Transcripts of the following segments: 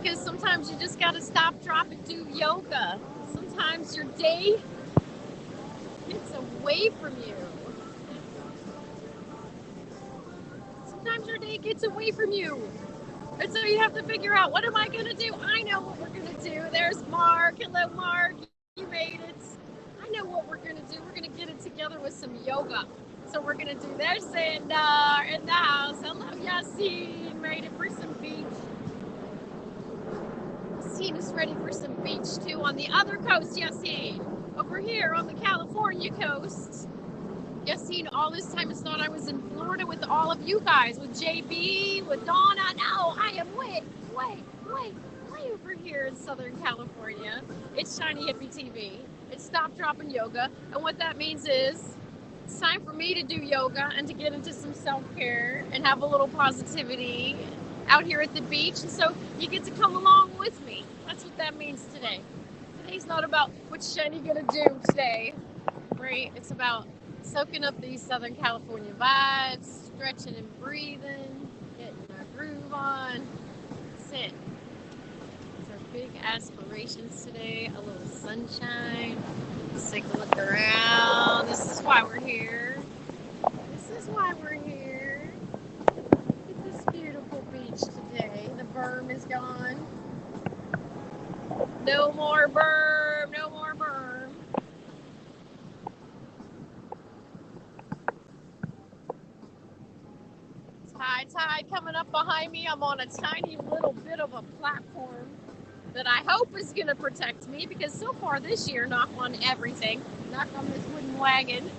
because sometimes you just got to stop, drop, and do yoga. Sometimes your day gets away from you. Sometimes your day gets away from you. And so you have to figure out, what am I going to do? I know what we're going to do. There's Mark. Hello, Mark. You made it. I know what we're going to do. We're going to get it together with some yoga. So we're going to do, there's Sandar in the house. Hello, Yassine. Made it for some beach. Yassine is ready for some beach, too, on the other coast, Yassine. Over here on the California coast. Yassine all this time has thought I was in Florida with all of you guys, with JB, with Donna. No, I am way over here in Southern California. It's Shiny Hippie TV. It's Stop, Drop, and Yoga. And what that means is it's time for me to do yoga and to get into some self-care and have a little positivity out here at the beach. And so you get to come along with me. That's what that means today. Today's not about what's Shiny gonna do today, right? It's about soaking up these Southern California vibes, stretching and breathing, getting our groove on. That's it. It's our big aspirations today. A little sunshine. Let's take a look around. This is why we're here. This is why we're here. Look at this beautiful beach today. The berm is gone. No more berm. No more berm. High tide coming up behind me. I'm on a tiny little bit of a platform that I hope is going to protect me, because so far this year, knock on everything, knock on this wooden wagon,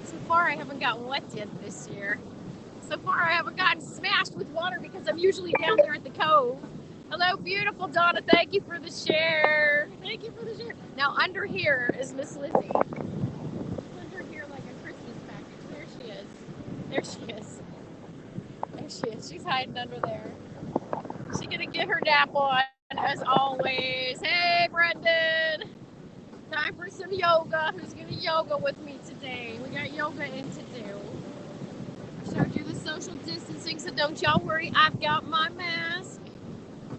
so far I haven't gotten wet yet this year. So far I haven't gotten smashed with water because I'm usually down there at the cove. Hello, beautiful Donna. Thank you for the share. Thank you for the share. Now under here is Miss Lizzie. Under here like a Christmas package. There she is. There she is. There she is. She's hiding under there. She's going to get her nap on, as always. Hey, Brendan. Time for some yoga. Who's going to yoga with me today? We got yoga in to do. I showed you the social distancing, so don't y'all worry. I've got my mask.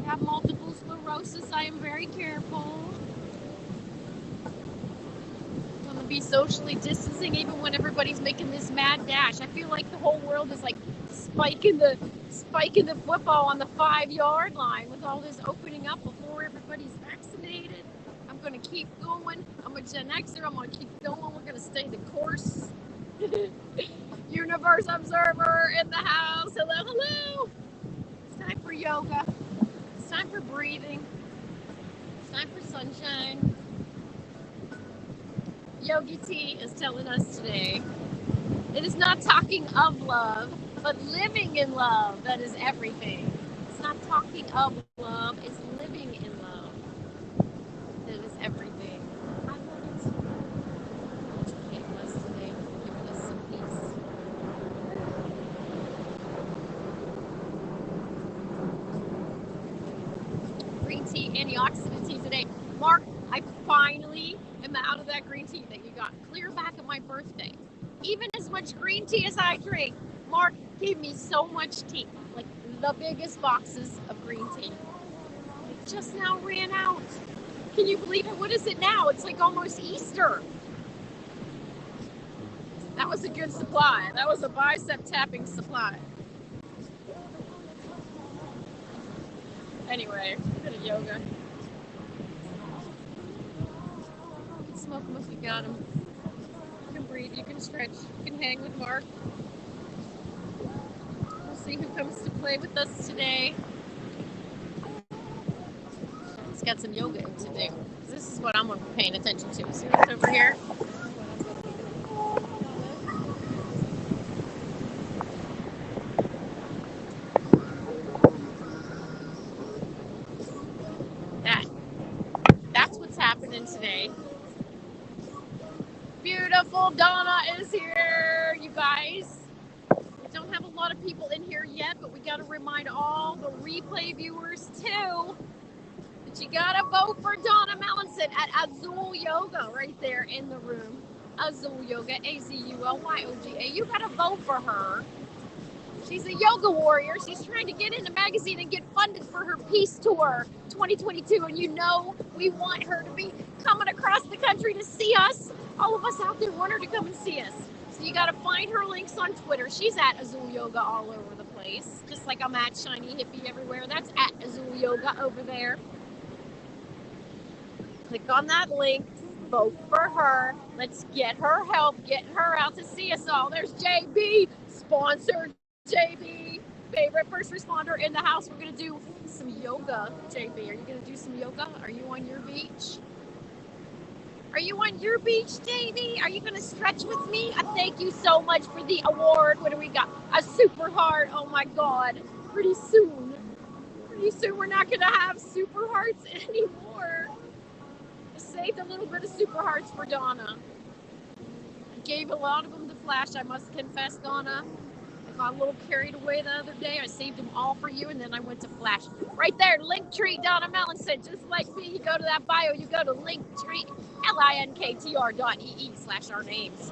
I have multiple sclerosis. I am very careful. I'm going to be socially distancing even when everybody's making this mad dash. I feel like the whole world is like spiking the football on the 5-yard line with all this opening up before everybody's vaccinated. I'm going to keep going. I'm a Gen Xer. I'm going to keep going. We're going to stay the course. Universe Observer in the house. Hello, hello. It's time for yoga. It's time for breathing. It's time for sunshine. Yogi T is telling us today, it is not talking of love, but living in love. That is everything. It's not talking of love, it's living in love. That is everything. I love it. Thank us today for giving us some peace. Green tea, antioxidant tea today. Mark, I finally am out of that green tea that you got clear back at my birthday. Even as much green tea as I drink, Mark gave me so much tea, like the biggest boxes of green tea. It just now ran out. Can you believe it? What is it now? It's like almost Easter. That was a good supply. That was a bicep tapping supply. Anyway, a bit of yoga. You can smoke them if you got them. You can breathe, you can stretch, you can hang with Mark. We'll see who comes to play with us today. He's got some yoga to do. This is what I'm going to be paying attention to. See what's over here? That's what's happening today. Beautiful Donna is here, you guys. We don't have a lot of people in here yet, but we got to remind all the replay viewers too that you got to vote for Donna Melanson at Azul Yoga right there in the room. Azul Yoga, Azulyoga. You got to vote for her. She's a yoga warrior. She's trying to get in a magazine and get funded for her Peace Tour 2022. And you know we want her to be coming across the country to see us. All of us out there want her to come and see us. So you got to find her links on Twitter. She's at Azul Yoga all over the place. Just like I'm at Shiny Hippie everywhere. That's at Azul Yoga over there. Click on that link. Vote for her. Let's get her help, getting her out to see us all. There's JB, sponsored JB, favorite first responder in the house. We're going to do some yoga. JB, are you going to do some yoga? Are you on your beach? Are you on your beach, JB? Are you going to stretch with me? Thank you so much for the award. What do we got? A super heart. Oh my God. Pretty soon we're not going to have super hearts anymore. I saved a little bit of super hearts for Donna. I gave a lot of them to Flash, I must confess, Donna. I got a little carried away the other day. I saved them all for you, and then I went to Flash. Right there, Linktree, Donna Mellinson. Just like me, you go to that bio, you go to Linktree, linktr.ee/our names.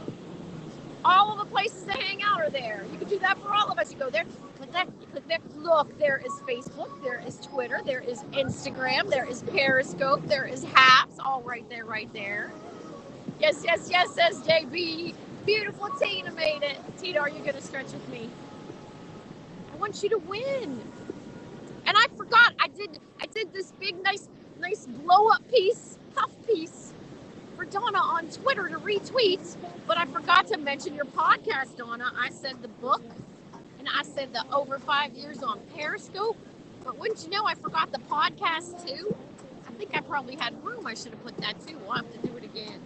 All of the places to hang out are there. You can do that for all of us. You go there, click that, you click there. Look, there is Facebook, there is Twitter, there is Instagram, there is Periscope, there is Haps, all right there, right there. Yes, yes, yes, says JB. Beautiful Tina made it. Tina, are you going to stretch with me? I want you to win. And I forgot, I did this big, nice blow up piece, puff piece for Donna on Twitter to retweet, but I forgot to mention your podcast, Donna. I said the book, and I said the over 5 years on Periscope, but wouldn't you know, I forgot the podcast too. I think I probably had room. I should have put that too. We'll have to do it again.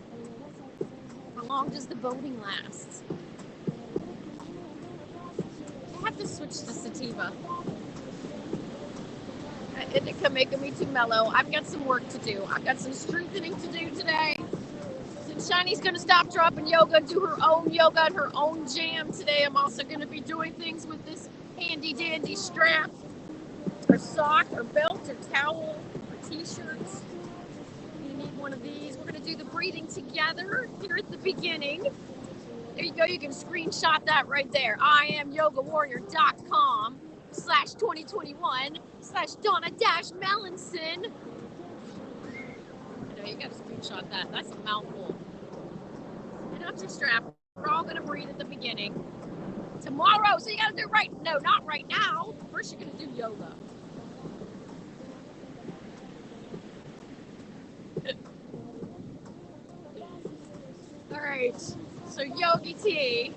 How long does the voting last? I have to switch to sativa. Indica making me too mellow. I've got some work to do. I've got some strengthening to do today. Since Shiny's going to stop, dropping yoga, do her own yoga and her own jam today, I'm also going to be doing things with this handy dandy strap, or sock, or belt, or towel, or t-shirts. You need one of these. We're going to do the breathing together here at the beginning. There you go. You can screenshot that right there. IamYogaWarrior.com/2021/Donna-Mellinson. I know you got to screenshot that. That's a mouthful. And up your strap. We're all going to breathe at the beginning. Tomorrow. So you got to do it right. No, not right now. First, you're going to do yoga. All right. So Yogi T.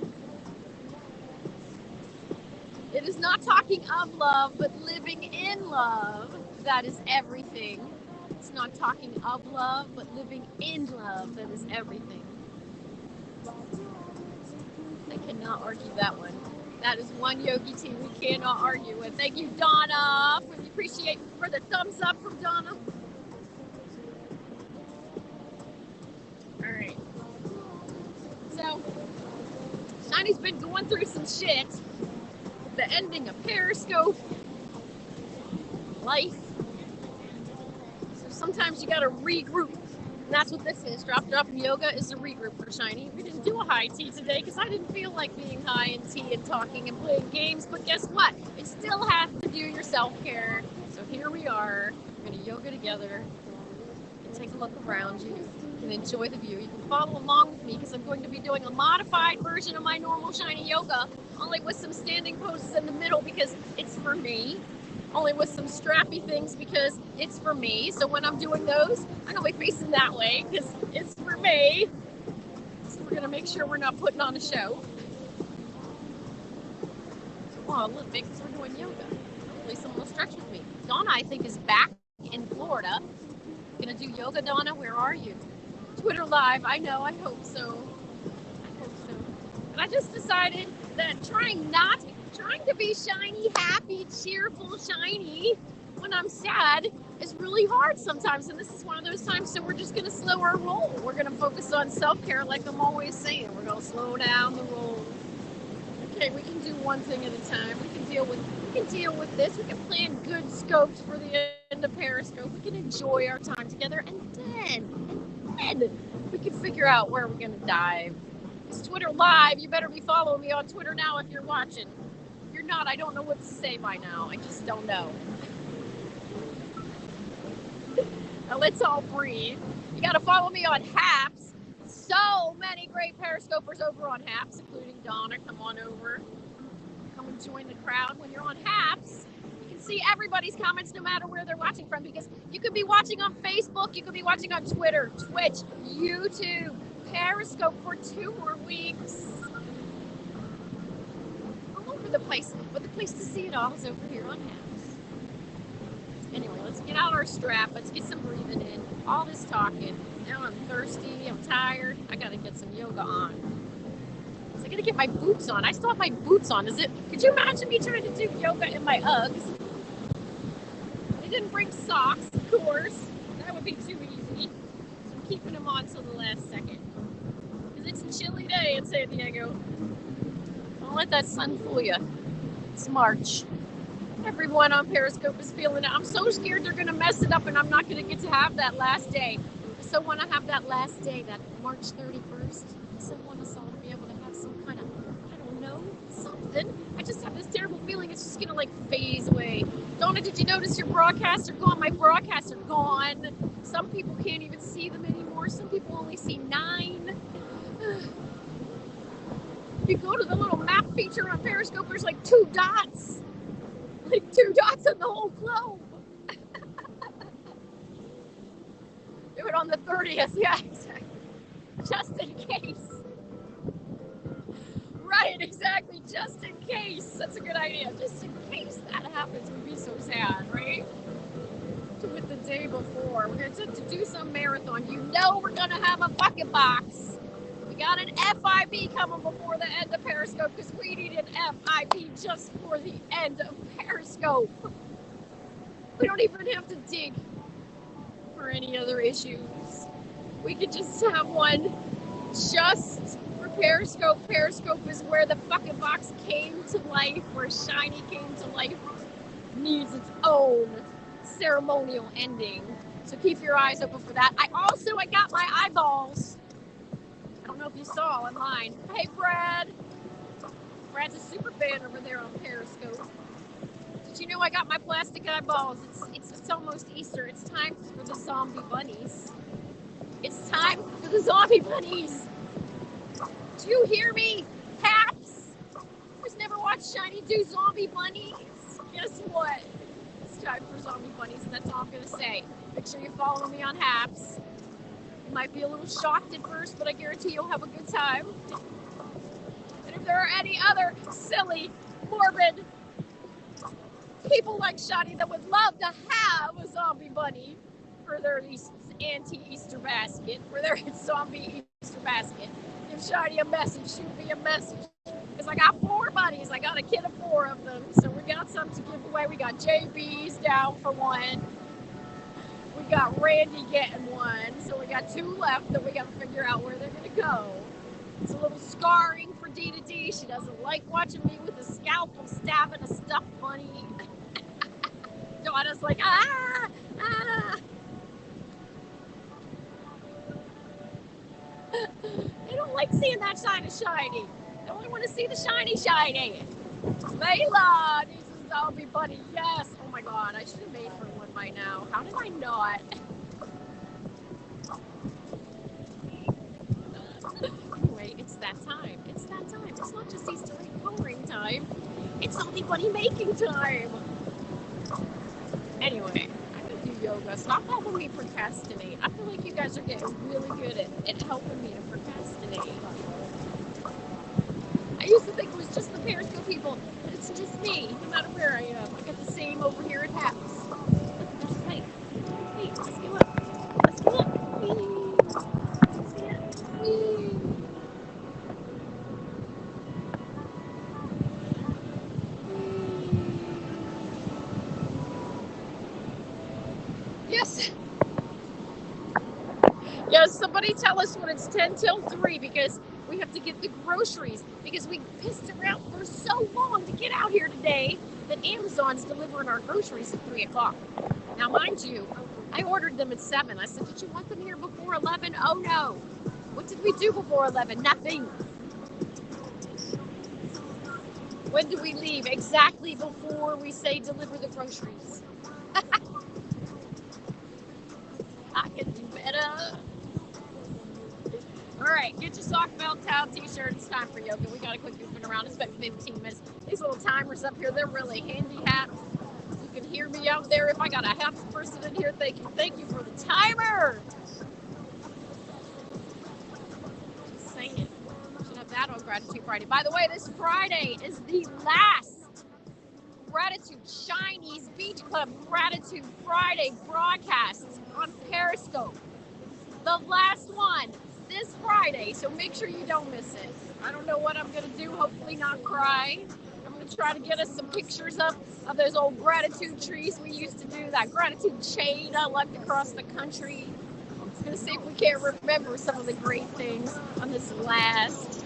It is not talking of love, but living in love. That is everything. It's not talking of love, but living in love. That is everything. I cannot argue that one. That is one Yogi T we cannot argue with. Thank you, Donna. We appreciate for the thumbs up from Donna. All right. So, Shiny's been going through some shit. The ending of Periscope. Life. So sometimes you gotta regroup. And that's what this is. Dropping yoga is a regroup for Shiny. We didn't do a high tea today because I didn't feel like being high in tea and talking and playing games. But guess what? You still have to do your self-care. So here we are. We're gonna yoga together. And take a look around you. You can enjoy the view. You can follow along with me because I'm going to be doing a modified version of my normal Shiny yoga, only with some standing poses in the middle because it's for me. Only with some strappy things because it's for me. So when I'm doing those, I'm going to be facing that way because it's for me. So we're going to make sure we're not putting on a show. Oh, look, because we're doing yoga. Hopefully someone will stretch with me. Donna, I think, is back in Florida. Going to do yoga, Donna? Where are you? Twitter Live. I know. I hope so. And I just decided that trying to be shiny, happy, cheerful, shiny when I'm sad is really hard sometimes. And this is one of those times. So we're just going to slow our roll. We're going to focus on self-care like I'm always saying. We're going to slow down the roll. Okay, we can do one thing at a time. We can deal with this. We can plan good scopes for the end of Periscope. We can enjoy our time together. And then we can figure out where we're going to dive. It's Twitter Live. You better be following me on Twitter now if you're watching. If you're you're not, I don't know what to say by now. I just don't know. Now let's all breathe. You got to follow me on Haps. So many great Periscopers over on Haps, including Donna. Come on over. Come and join the crowd. When you're on Haps, you can see everybody's comments no matter where they're watching from, because you could be watching on Facebook, you could be watching on Twitter, Twitch, YouTube, Periscope for 2 more weeks. All over the place. But the place to see it all is over here on Haps. Anyway, let's get out our strap. Let's get some breathing in. All this talking. Now I'm thirsty. I'm tired. I gotta get some yoga on. So I gotta get my boots on. I still have my boots on. Could you imagine me trying to do yoga in my Uggs? I didn't bring socks, of course. That would be too easy. So I'm keeping them on till the last second. Because it's a chilly day in San Diego. Don't let that sun fool you. It's March. Everyone on Periscope is feeling it. I'm so scared they're going to mess it up and I'm not going to get to have that last day. I so want to have that last day, that March 31st. I so want us all to be able to have some kind of, I don't know, something. I just have this terrible feeling it's just going to like phase away. Donna, did you notice your broadcasts are gone? My broadcasts are gone. Some people can't even see them anymore. Some people only see 9. You go to the little map feature on Periscope, there's like 2 dots. Like 2 dots on the whole globe. Do it on the 30th, yeah, exactly. Just in case. Right, exactly, just in case. That's a good idea. Just in case that happens, we'd be so sad, right? Do it the day before. We're going to do some marathon. You know we're going to have a bucket box. We got an FIB coming before the end of Periscope because we need an FIB just for the end of Periscope. We don't even have to dig for any other issues. We could just have one just for Periscope. Periscope is where the fucking box came to life, where Shiny came to life. Needs its own ceremonial ending. So keep your eyes open for that. I got my eyeballs. I don't know if you saw online. Hey, Brad. Brad's a super fan over there on Periscope. Did you know I got my plastic eyeballs? It's almost Easter. It's time for the zombie bunnies. It's time for the zombie bunnies. Do you hear me? Haps. Who's never watched Shiny do zombie bunnies? Guess what? It's time for zombie bunnies, and that's all I'm going to say. Make sure you follow me on Haps. You might be a little shocked at first, but I guarantee you'll have a good time. And if there are any other silly, morbid people like Shani that would love to have a zombie bunny for their anti-Easter basket, for their zombie Easter basket, give Shani a message. Shoot me a message. Because I got 4 bunnies. I got a kit of 4 of them. So we got some to give away. We got JB's down for 1. We got Randy getting 1. So we got 2 left that we got to figure out where they're going to go. It's a little scarring for D to D. She doesn't like watching me with a scalpel stabbing a stuffed bunny. Donna's like, ah. They don't like seeing that shiny. They only want to see the shiny. Layla needs a zombie bunny. Yes. Oh my God. I should have made her one by now. How did I not? Anyway, it's that time. It's not just Easter egg coloring time. It's zombie bunny making time. Anyway, I'm going to do yoga. Stop helping me procrastinate. I feel like you guys are getting really good at helping me to procrastinate. I used to think it was just the Periscope people, but it's just me, no matter where I am. I got the same over here at Haps. There's Mike. Hey, let's go up. Let's go up. Whee. Let's get up. Whee. Yes, somebody tell us when it's 10 till 3 because we have to get the groceries because we pissed around for so long to get out here today that Amazon's delivering our groceries at 3 o'clock. Now, mind you, I ordered them at 7. I said, did you want them here before 11? Oh, no. What did we do before 11? Nothing. When do we leave? Exactly before we say deliver the groceries. I can do better. All right, get your sock belt, towel, t-shirt. It's time for yoga. We got to quit goofing around. It's been 15 minutes. These little timers up here, they're really handy hats. You can hear me out there. If I got a half person in here, thank you. Thank you for the timer. Just saying. Should have that on Gratitude Friday. By the way, this Friday is the last Gratitude Chinese Beach Club Gratitude Friday broadcast on Periscope. The last one this Friday, so make sure you don't miss it. I don't know what I'm going to do, hopefully not cry. I'm going to try to get us some pictures up of those old gratitude trees we used to do, that gratitude chain I left across the country. I'm just going to see if we can't remember some of the great things on this last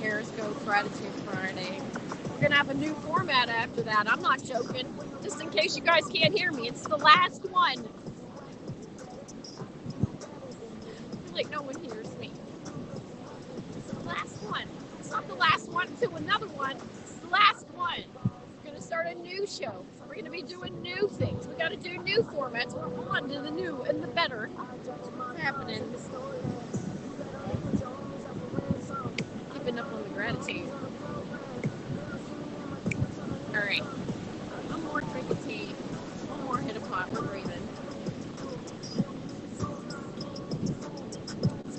Periscope Gratitude Friday. We're going to have a new format after that. I'm not joking. Just in case you guys can't hear me, it's the last one. Like no one hears me. It's the last one. It's not the last one until another one. It's the last one. We're going to start a new show. We're going to be doing new things. We got to do new formats. We're on to the new and the better. What's happening? Keeping up on the gratitude. All right. One more drink of tea. One more hit of pot. We're breathing.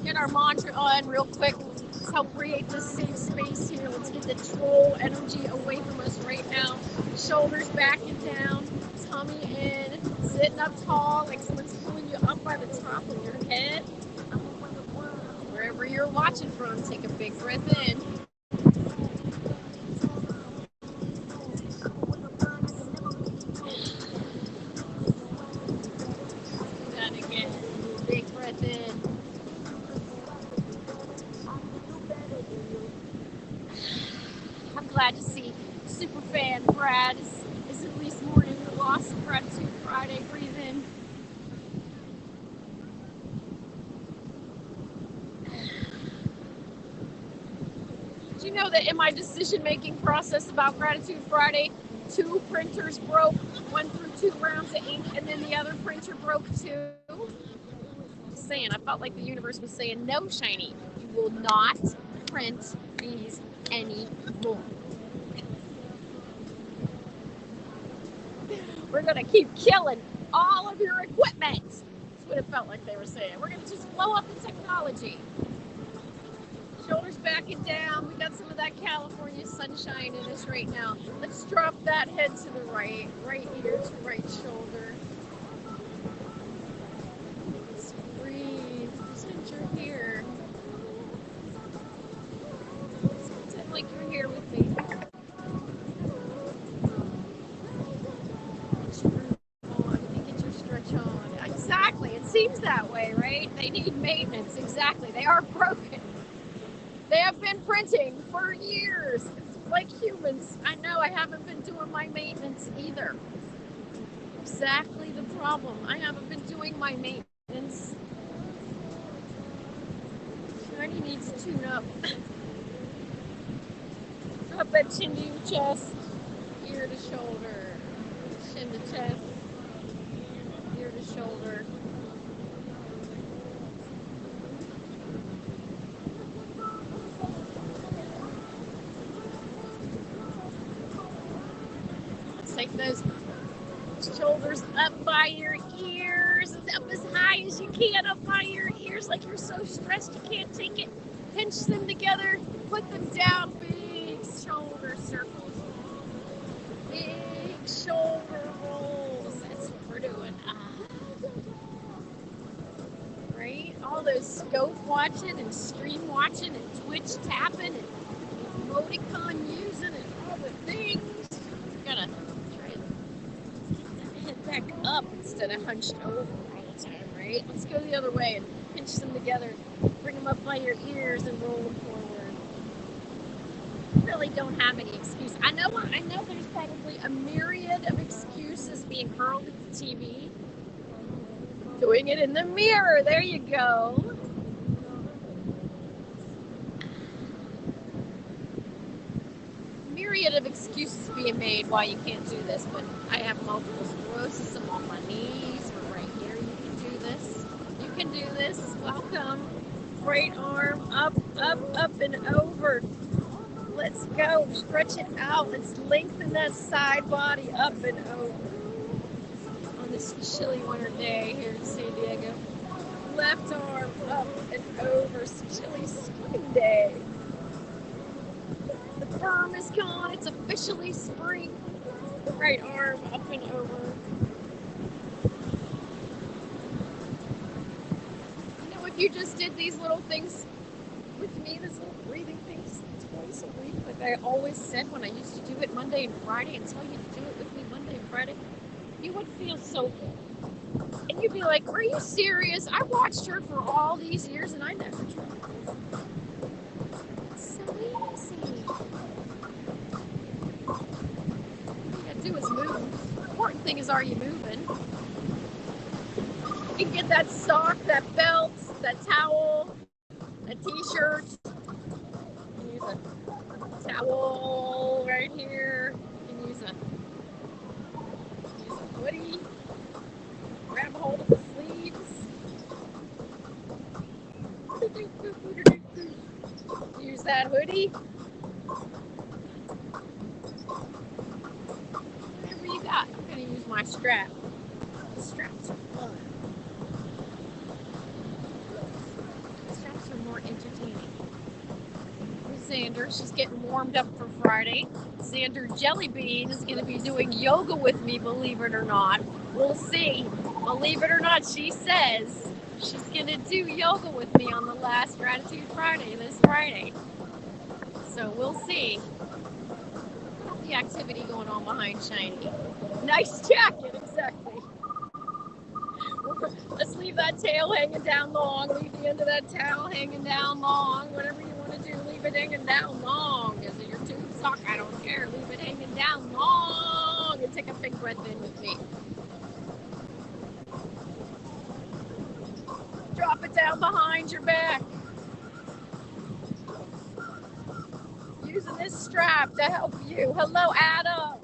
Get our mantra on real quick. Let's help create this safe space here. Let's get the troll energy away from us right now. Shoulders back and down, tummy in, sitting up tall like someone's pulling you up by the top of your head. Wherever you're watching from, take a big breath in. Do that again. Big breath in. I'm glad to see Superfan Brad is at least mourning the loss of Gratitude Friday. Breathe in. Did you know that in my decision-making process about Gratitude Friday, 2 printers broke, one through 2 rounds of ink, and then the other printer broke too? Just saying, I felt like the universe was saying, no, Shiny, you will not print these anymore. We're going to keep killing all of your equipment. That's what it felt like they were saying. We're going to just blow up the technology. Shoulders back and down. We got some of that California sunshine in us right now. Let's drop that head to the right ear to right shoulder. Let's breathe. Pretend you're here. Let's pretend like you're here with me. Get your stretch on. Exactly. It seems that way, right? They need maintenance. Exactly. They are broken. They have been printing for years. It's like humans. I know I haven't been doing my maintenance either. Exactly the problem. I haven't been doing my maintenance. Shiny needs to tune up. Drop that chin to your chest, ear to shoulder, chin to chest, ear to shoulder. Take those shoulders up by your ears, up as high as you can, up by your ears like you're so stressed you can't take it. Pinch them together, put them down, big shoulder circles, big shoulder rolls. That's what we're doing. Right? All those scope watching and stream watching and Twitch tapping and emoticon using and all the things. We gotta back up instead of hunched over all the time, right? Let's go the other way and pinch them together, bring them up by your ears and roll them forward. You really don't have any excuse. I know there's probably a myriad of excuses being hurled at the TV. Doing it in the mirror, there you go. Myriad of excuses made why you can't do this, but I have multiple sclerosis. I'm on my knees. We're right here. You can do this. You can do this. Welcome. Right arm up, up, up, and over. Let's go. Stretch it out. Let's lengthen that side body up and over. On this chilly winter day here in San Diego. Left arm up and over. Chilly spring day. The firm is gone. It's officially spring. The right arm up and over. You know, if you just did these little things with me, this little breathing things twice a week, like I always said when I used to do it Monday and Friday, and tell you to do it with me Monday and Friday, you would feel so good. And you'd be like, are you serious? I watched her for all these years and I never tried. It's so easy. All you gotta do is move. The important thing is, are you moving? You can get that sock, that belt, that towel, a t-shirt. You can use a towel right here. You can use a hoodie. Grab hold of the sleeves. Use that hoodie. Whatever you got. I'm going to use my strap. The straps are fun. The straps are more entertaining. Xander, she's getting warmed up for Friday. Xander Jellybean is going to be doing yoga with me, believe it or not. We'll see. Believe it or not, she says she's going to do yoga with me on the last Gratitude Friday, this Friday. So we'll see. Look at the activity going on behind Shiny. Nice jacket, exactly. Let's leave that tail hanging down long. Leave the end of that towel hanging down long. Whatever you want to do, leave it hanging down long. Is it your tube sock? I don't care. Leave it hanging down long. And take a big breath in with me. Drop it down behind your back. Using this strap to help you. Hello, Adam.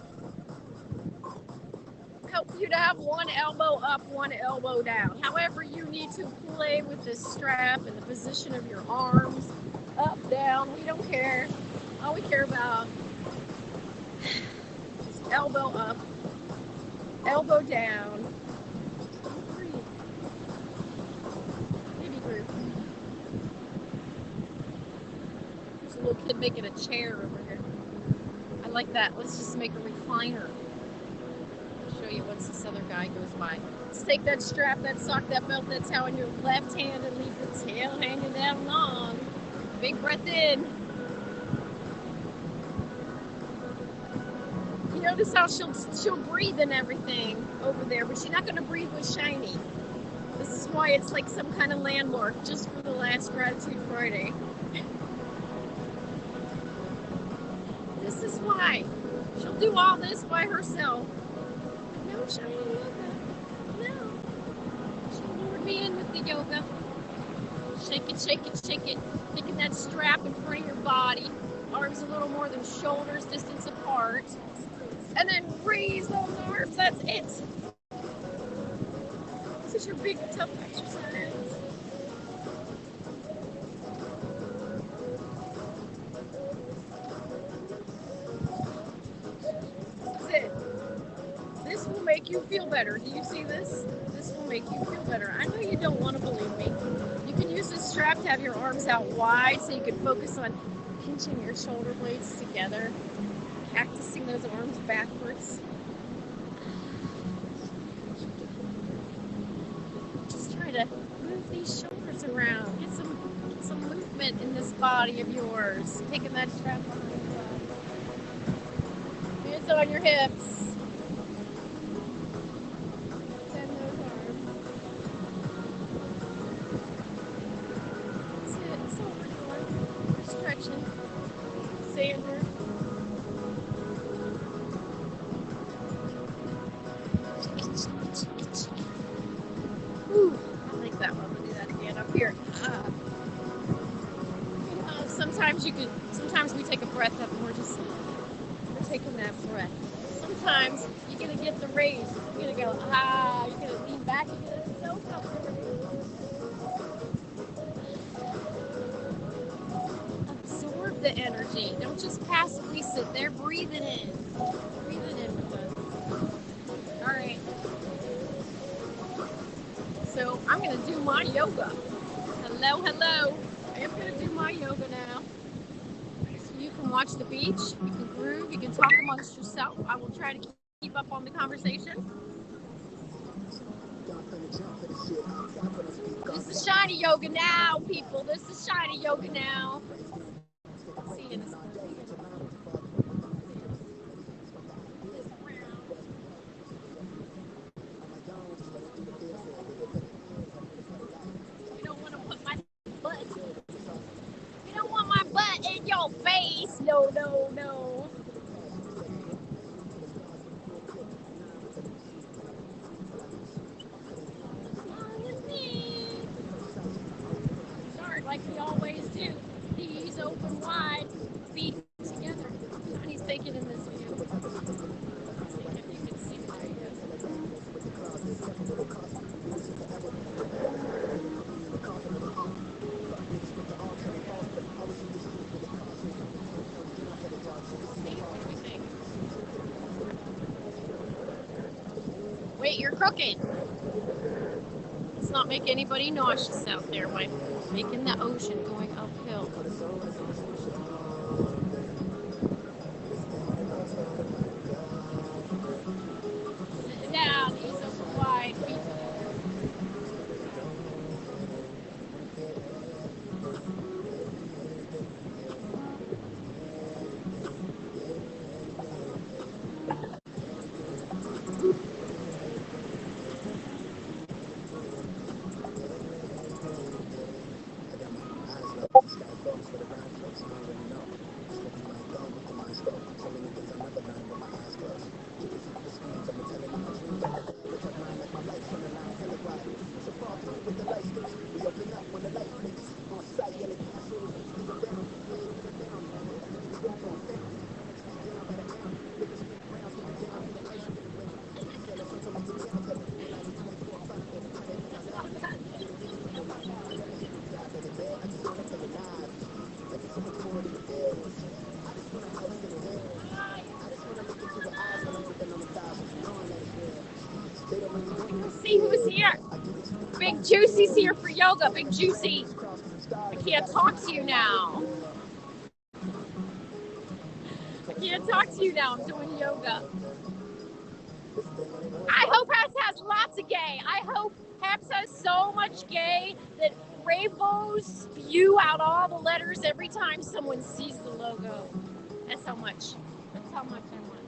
Help you to have one elbow up, one elbow down. However you need to play with this strap and the position of your arms. Up, down, we don't care. All we care about is elbow up, elbow down. Breathe. Baby group. There's a little kid making a chair over here. I like that. Let's just make a recliner. Show you once this other guy goes by. Let's take that strap, that sock, that belt, that towel in your left hand and leave the tail hanging down long. Big breath in. You notice how she'll breathe and everything over there, but she's not going to breathe with Shiny. This is why it's like some kind of landmark just for the last Gratitude Friday. This is why. She'll do all this by herself. No Shiny yoga. No. She lured me in with the yoga. Shake it, shake it, shake it. Taking that strap in front of your body. Arms a little more than shoulders distance apart. And then raise those arms. That's it. This is your big tough exercise. That's it. This will make you feel better. Do you see this? This will make you feel better. I know you don't want to believe me. You can use this strap to have your arms out wide so you can focus on pinching your shoulder blades together, cactusing those arms backwards. Just try to move these shoulders around. Get some movement in this body of yours. Taking that strap on your butt. Hands on your hips. Xander. Ooh, I like that one. We'll do that again up here. Sometimes we take a breath up and we're just taking that breath. Sometimes you're going to get the raise. You're going to go, you're going to lean back. You're going to soak up the raise. Absorb the energy. Don't just passively sit there. Breathe it in. Breathe it in with us. All right. So I'm going to do my yoga. Hello, hello. I am going to do my yoga now. So you can watch the beach. You can groove. You can talk amongst yourself. I will try to keep up on the conversation. This is shiny yoga now, people. This is shiny yoga now. See you in a second. You don't want to put my butt. You don't want my butt in your face. No, no, no. Start like we always do. Knees open wide, feet together. Honey's taking in this view. See if you can see it. There you go. Wait, you're crooked. Let's not make anybody nauseous out there by making the ocean going uphill. Sit down, knees open wide, feet together. See who's here. Big Juicy's here for yoga. Big Juicy. I can't talk to you now. I can't talk to you now. I'm doing yoga. I hope Hess has lots of gay. I hope Hess has so much gay that rainbows spew out all the letters every time someone sees the logo. That's how much. That's how much I want.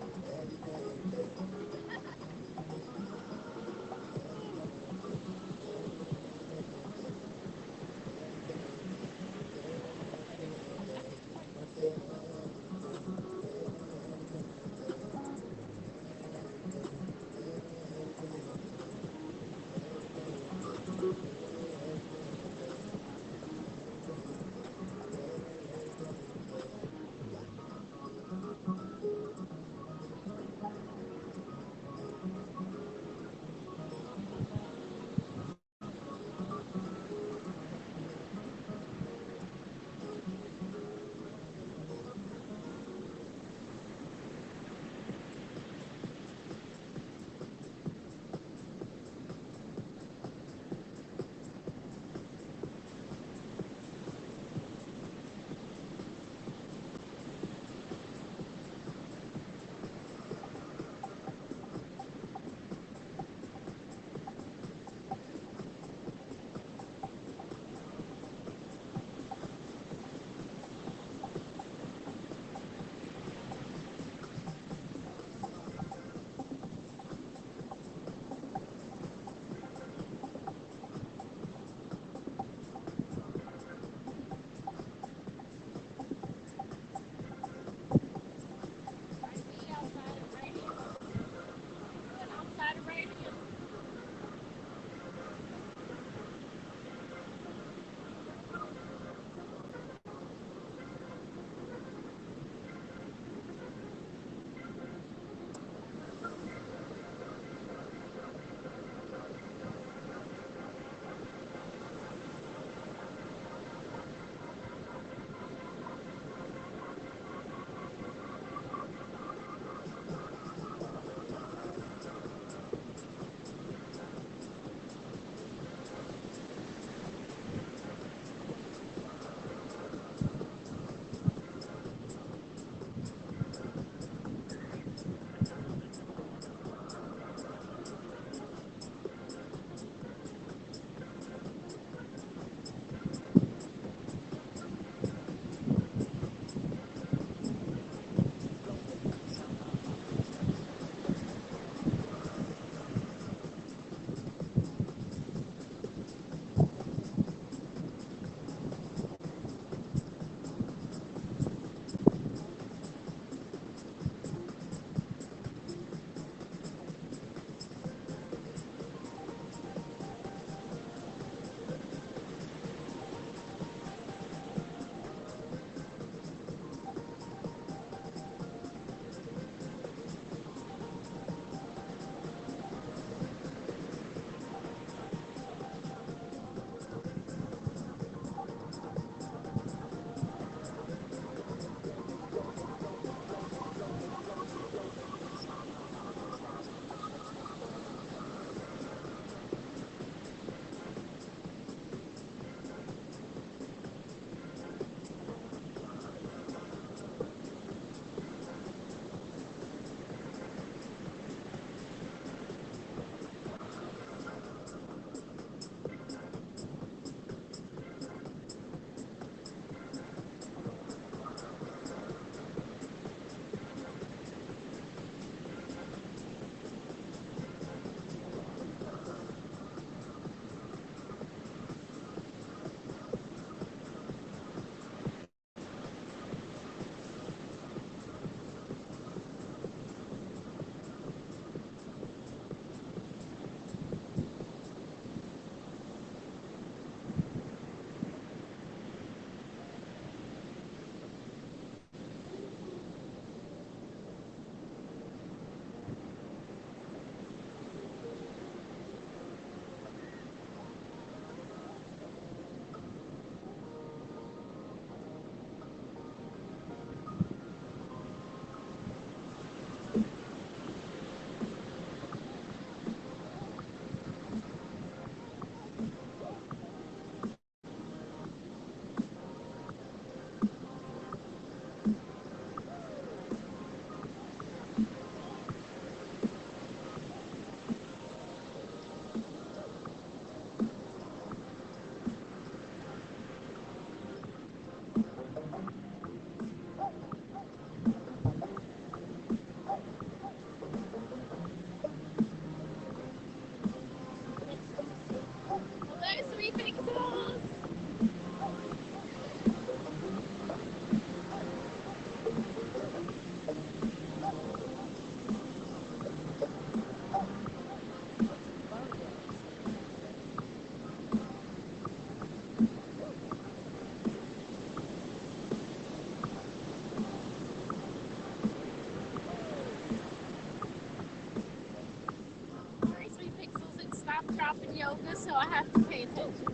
half in yoga, so I have to pay attention.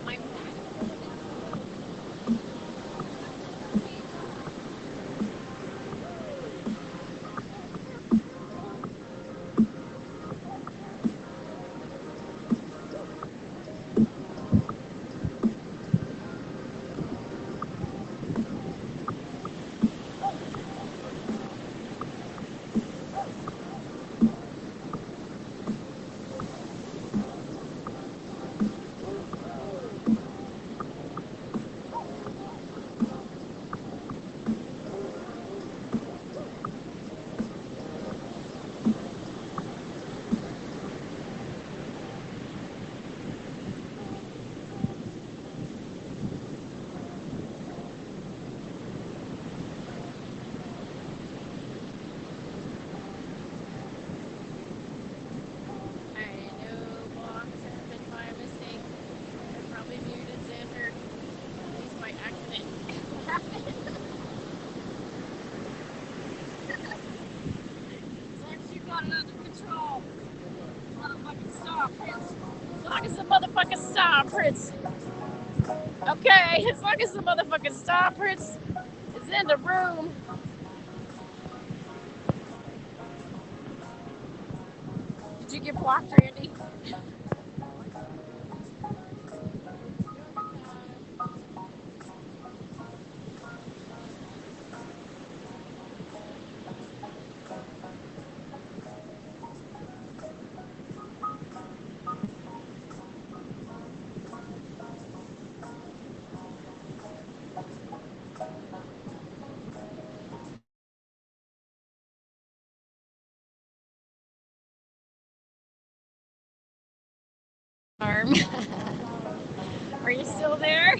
My I know blocks happened by mistake. I probably muted Xander. At least by accident. As long as you got it under control. Motherfucking stop, Prince. As long as the motherfucking stop, Prince. Okay, as long as the motherfucking stop, Prince is in the room. Did you get blocked, Randy? Arm. Are you still there?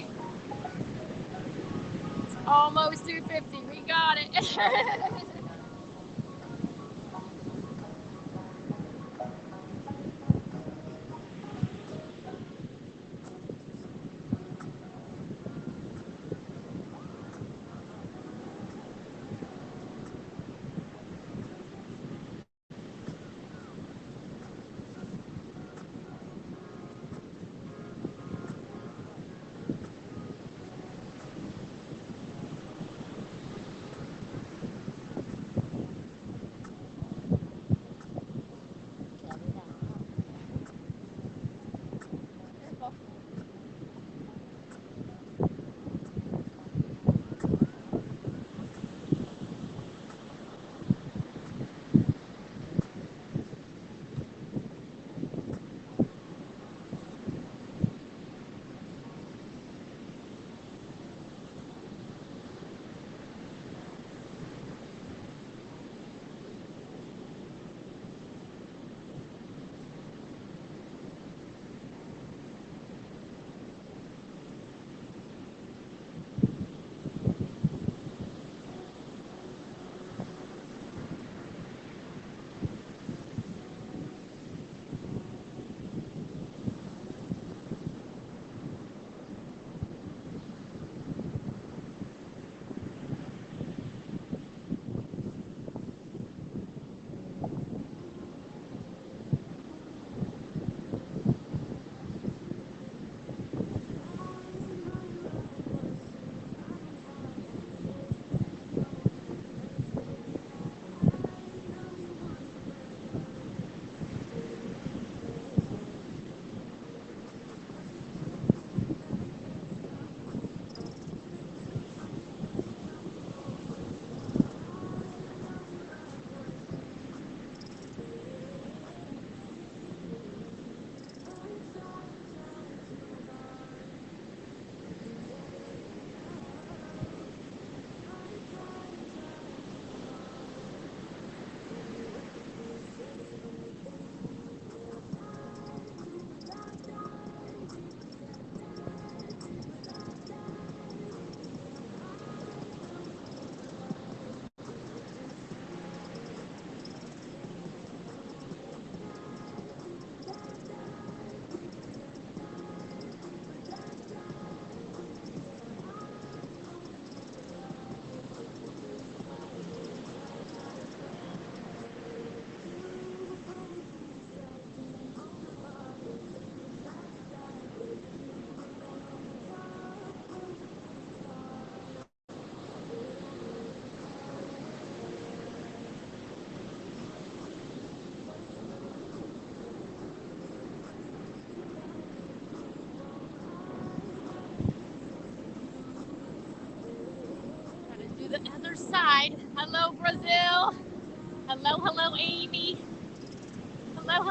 It's almost 250. We got it.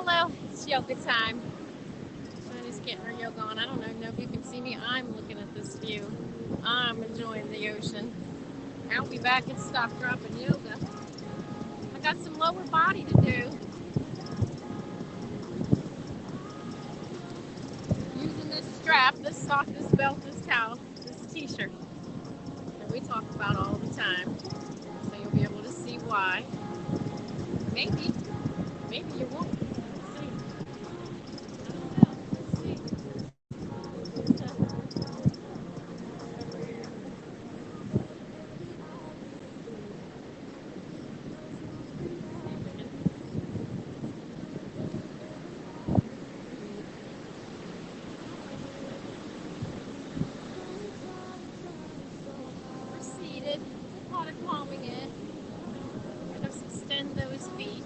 hello. It's yoga time. Shani's getting her yoga on. I don't even know if you can see me. I'm looking at this view. I'm enjoying the ocean. I'll be back and stop, dropping yoga. I got some lower body to do. Using this strap, this sock, this belt, this towel, this t-shirt that we talk about all the time. So you'll be able to see why. Maybe you won't. Let's see. I don't know. Let's see. We're seated. Water calming it. Let's extend those feet.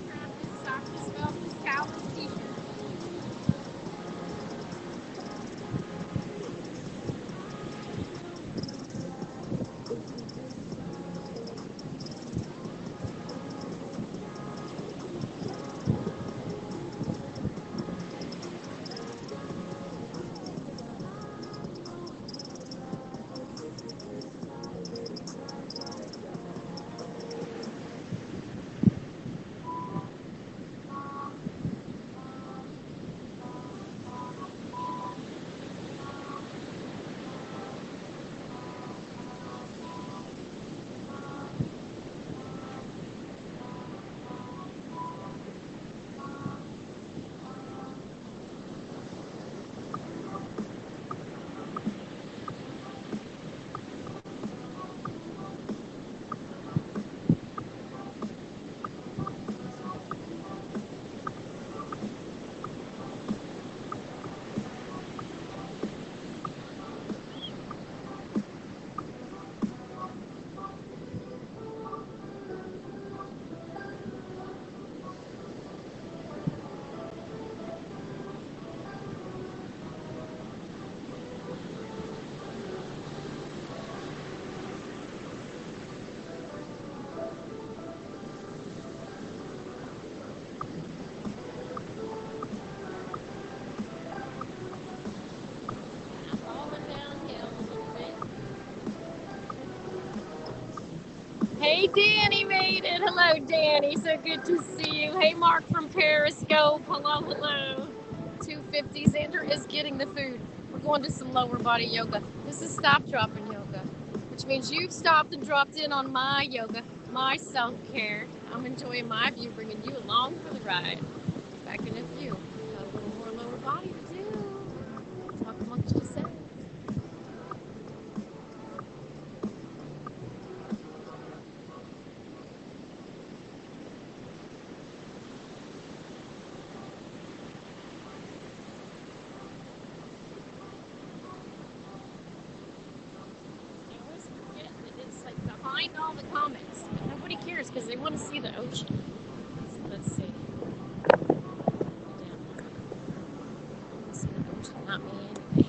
Strap this sock, this belt, this towel, this t-shirt. Hey, Danny made it. Hello, Danny. So good to see you. Hey, Mark from Periscope. Hello, hello. 250. Xander is getting the food. We're going to some lower body yoga. This is stop dropping yoga, which means you've stopped and dropped in on my yoga, my self-care. I'm enjoying my view, bringing you along for the ride. Back in a few. Got a little more lower body to do. Talk amongst yourselves. Behind all the comments, but nobody cares because they want to see the ocean. So let's see. Yeah. See the ocean, not me anyway.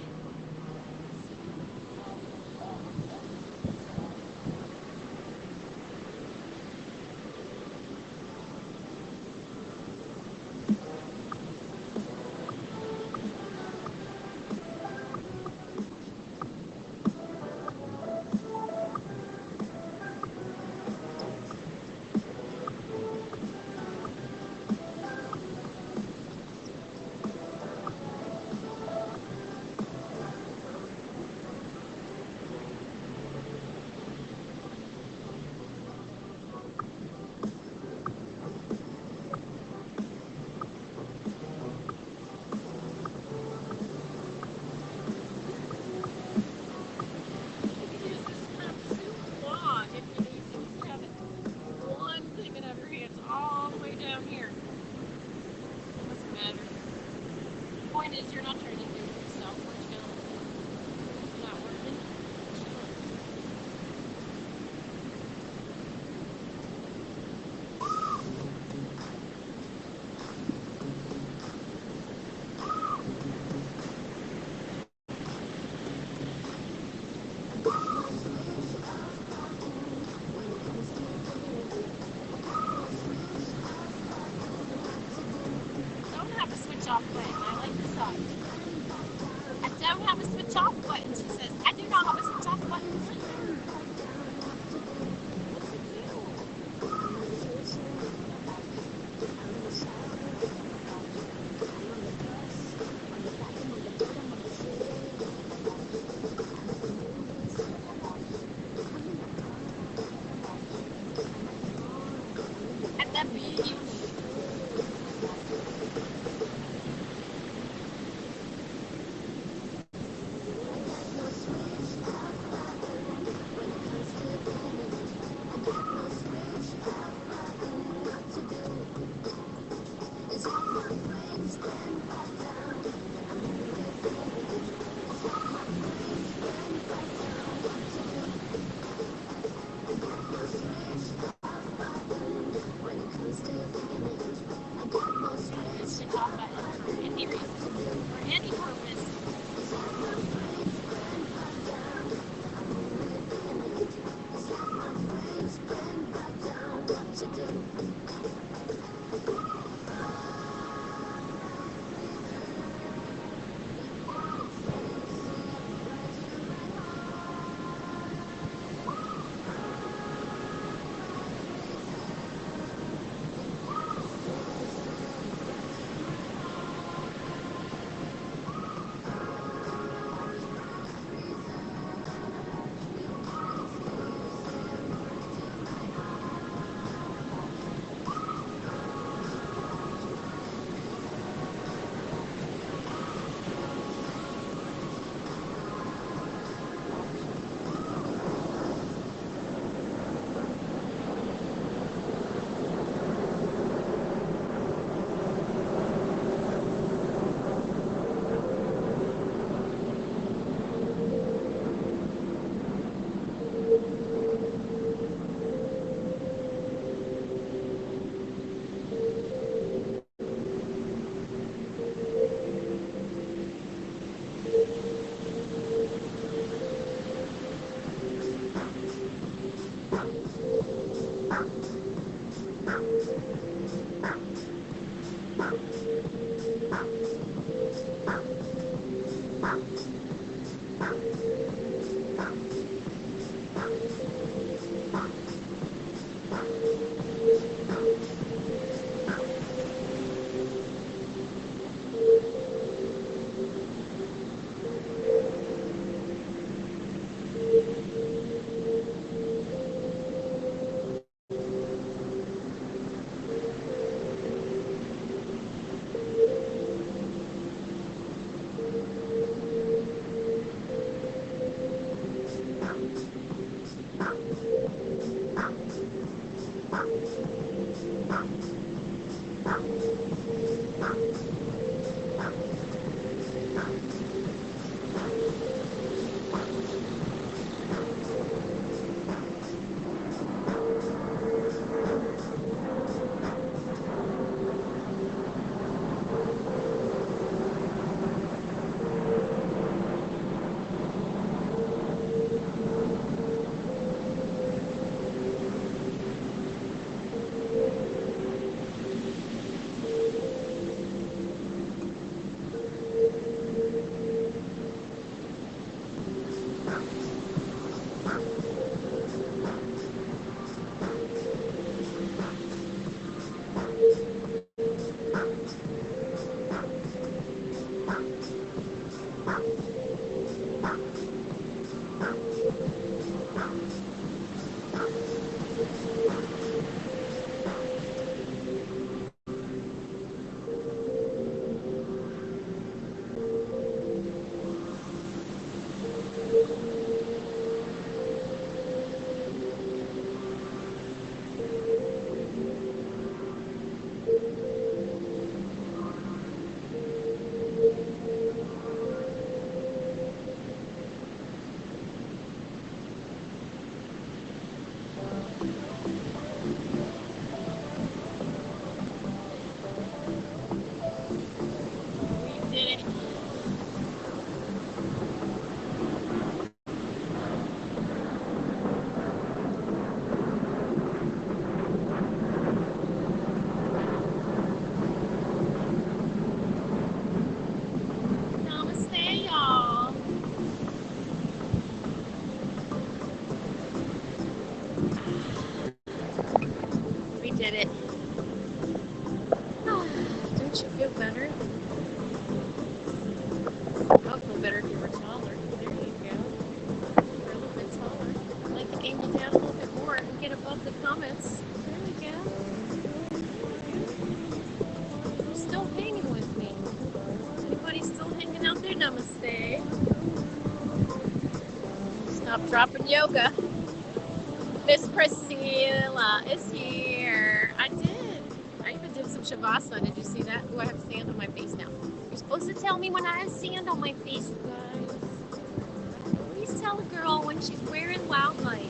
that beach. It's the top button for any reason, for any purpose. Did it. Don't you feel better? I'll feel better if you were taller. There you go. You're a little bit taller. I'd like to aim you down a little bit more and get above the comments. There we go. I'm dropping yoga. Miss Priscilla is here. I did. I even did some shavasana. Did you see that? Oh, I have sand on my face now. You're supposed to tell me when I have sand on my face, you guys. Please tell a girl when she's wearing wildlife.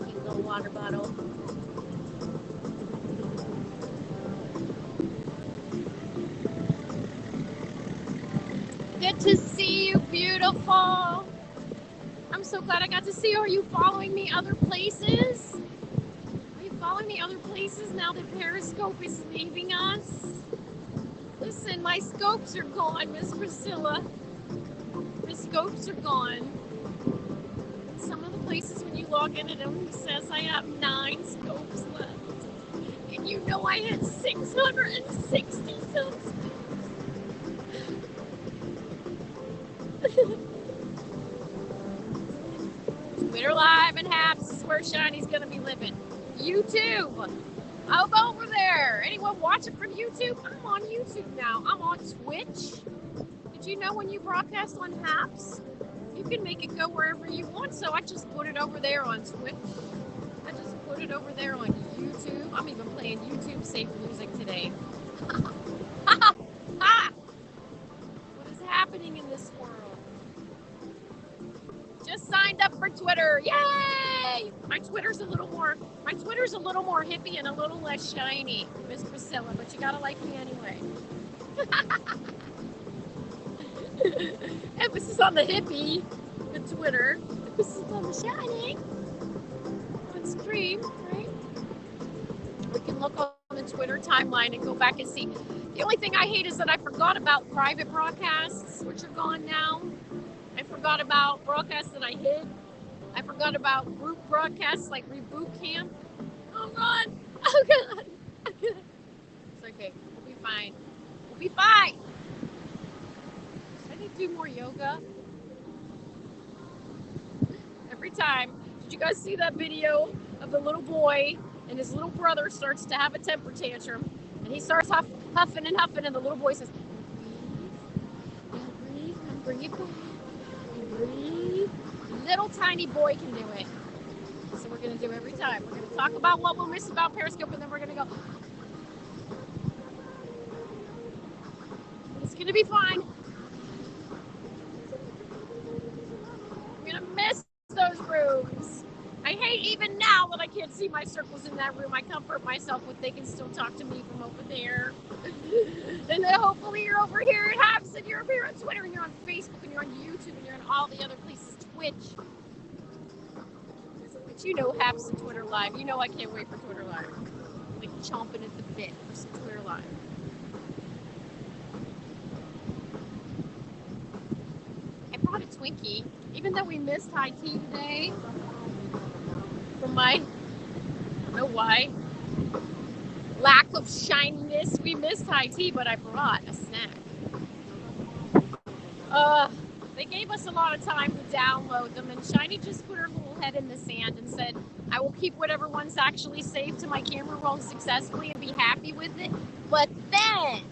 Cute little water bottle. Good to see you, beautiful. I'm so glad I got to see you. Are you following me other places? Are you following me other places now that Periscope is leaving us? Listen, my scopes are gone, Miss Priscilla. My scopes are gone. Some of the places when you log in, it only says I have 9 scopes left. And you know I had 660 some. Twitter Live and Haps is where Shiny's gonna be living. YouTube. I'll go over there. Anyone watching from YouTube? I'm on YouTube now. I'm on Twitch. Did you know when you broadcast on Haps, you can make it go wherever you want? So I just put it over there on Twitch. I just put it over there on YouTube. I'm even playing YouTube safe music today. What is happening in this world? Just signed up for Twitter. Yay! My Twitter's a little more hippie and a little less shiny, Miss Priscilla, but you gotta like me anyway. Emphasis on the hippie, the Twitter. Emphasis on the shiny. On stream, right? We can look on the Twitter timeline and go back and see. The only thing I hate is that I forgot about private broadcasts, which are gone now. I forgot about broadcasts that I hid. I forgot about group broadcasts like Reboot Camp. Oh God! Oh God! It's okay. We'll be fine. We'll be fine. I need to do more yoga. Every time. Did you guys see that video of the little boy and his little brother starts to have a temper tantrum and he starts huffing and huffing and the little boy says, breathe, breathe, breathe. Little tiny boy can do it. So we're going to do every time. We're going to talk about what we'll miss about Periscope and then we're going to go. It's going to be fine. I'm going to miss those rooms. I hate even now that I can't see my circles in that room. I comfort myself with they can still talk to me from over there. And then hopefully you're over here at Haps and you're over here on Twitter and you're on Facebook and you're on YouTube and you're on all the other places, Twitch. But you know Haps and Twitter Live. You know I can't wait for Twitter Live. I'm like chomping at the bit for some Twitter Live. I brought a Twinkie, even though we missed high tea today. From my, I don't know why, lack of shininess, we missed high tea, but I brought a snack. They gave us a lot of time to download them, and Shiny just put her little head in the sand and said, I will keep whatever one's actually saved to my camera roll successfully and be happy with it. But then,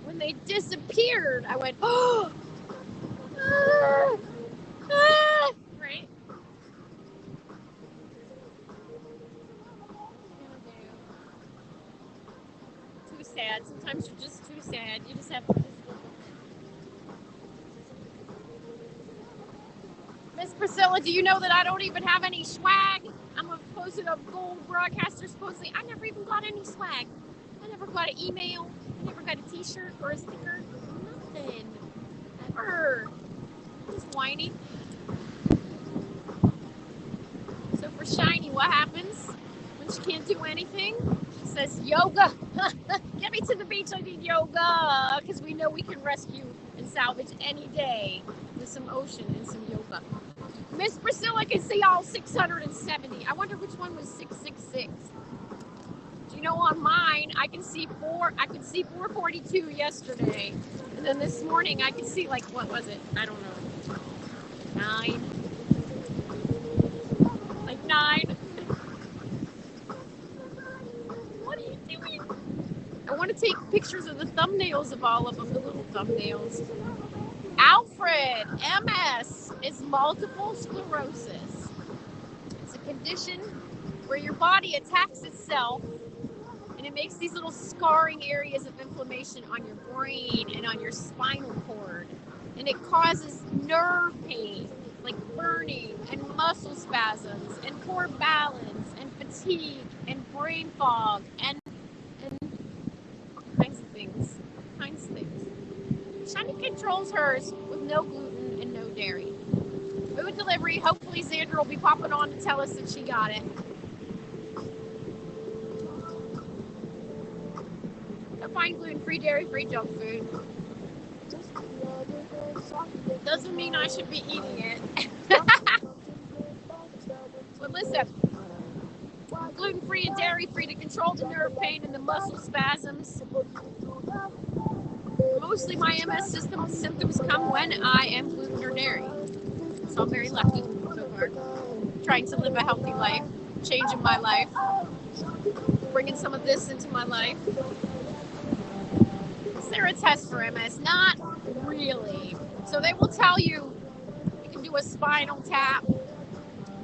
when they disappeared, I went, oh, right? Too sad. Sometimes you're just too sad. You just have to just look. Miss Priscilla, do you know that I don't even have any swag? I'm a posted a gold broadcaster supposedly. I never even got any swag. I never got an email. I never got a t-shirt or a sticker. Nothing. Ever. Just whiny. So for Shiny, what happens when she can't do anything? She says, yoga. Get me to the beach, I need yoga. Because we know we can rescue and salvage any day with some ocean and some yoga. Miss Priscilla can see all 670. I wonder which one was 666. Do you know on mine, I could see 442 yesterday. And then this morning I could see what was it? I don't know. 9. Like 9. What are you doing? take pictures of the thumbnails of all of them, the little thumbnails. Alfred, MS, is multiple sclerosis. It's a condition where your body attacks itself and it makes these little scarring areas of inflammation on your brain and on your spinal cord. And it causes nerve pain, like burning and muscle spasms and poor balance and fatigue and brain fog and kinds of things. Shani controls hers with no gluten and no dairy. Food delivery. Hopefully Xandra will be popping on to tell us that she got it. Go find gluten-free, dairy-free junk food. Doesn't mean I should be eating it. But listen, gluten-free and dairy-free to control the nerve pain and the muscle spasms. Mostly my MS symptoms come when I am gluten or dairy. So I'm very lucky so far. Trying to live a healthy life, changing my life, bringing some of this into my life. Is there a test for MS? Not really. So they will tell you can do a spinal tap.